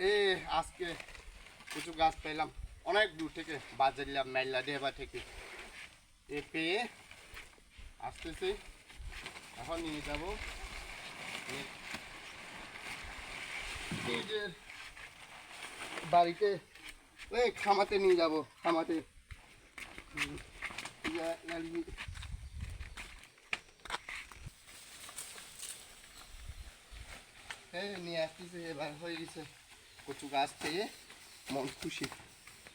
আজকে কিছু গাছ পেলাম অনেক দূর থেকে বাজারিলাম মেলা ডেবা থেকে পেয়ে আসতেছি এখন নিয়ে যাবো নিজের বাড়িতে খামাতে নিয়ে যাবো খামাতে নিয়ে আসতেছে এবার হয়ে গেছে কচু গাছ পেয়ে মন খুশি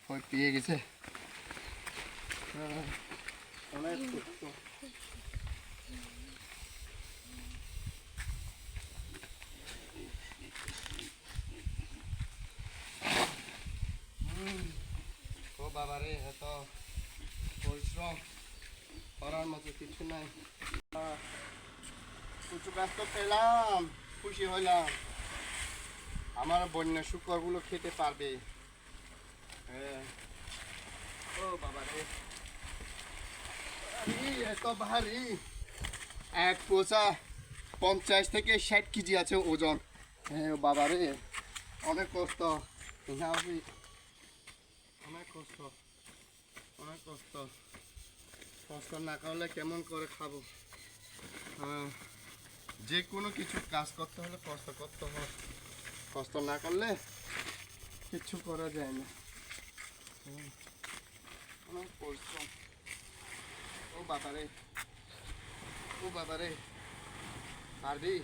হয়ে পেয়ে গেছে অনেক কষ্ট ও বাবা রে এত পরিশ্রম করার মতো কিছু নাই কচু গাছ তো পেলাম খুশি হইলাম আমার বন্যা শুকরগুলো খেতে পারবে হ্যাঁ ও বাবা রে এত ভারী এক পোচা 50 থেকে 60 কেজি আছে ওজন হ্যাঁ বাবা রে অনেক কষ্ট অনেক কষ্ট অনেক কষ্ট কষ্ট না করলে কেমন করে খাবো হ্যাঁ যে কোনো কিছু কাজ করতে হলে কষ্ট করতে হয় কষ্ট না করলে কিচ্ছু করা যায় না অনেক পরিশ্রম ও বাবারে পারবি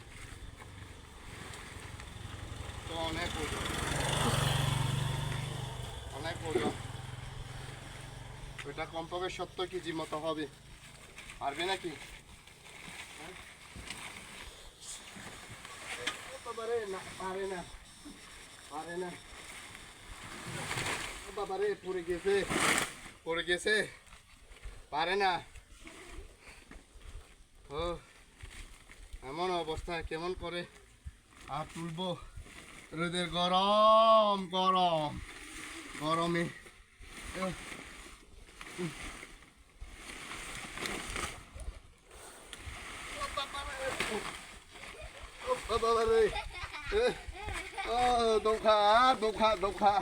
তো অনেক ওজন অনেক ওজন ওইটা কমপক্ষে 70 কেজি মতো হবে পারবে নাকি বাবারে না পারে না পারে না বাবারে পড়ে গেছে পারে না ও এমন অবস্থা কেমন করে আর তুলবো রোদের গরমে বাবারে দোখা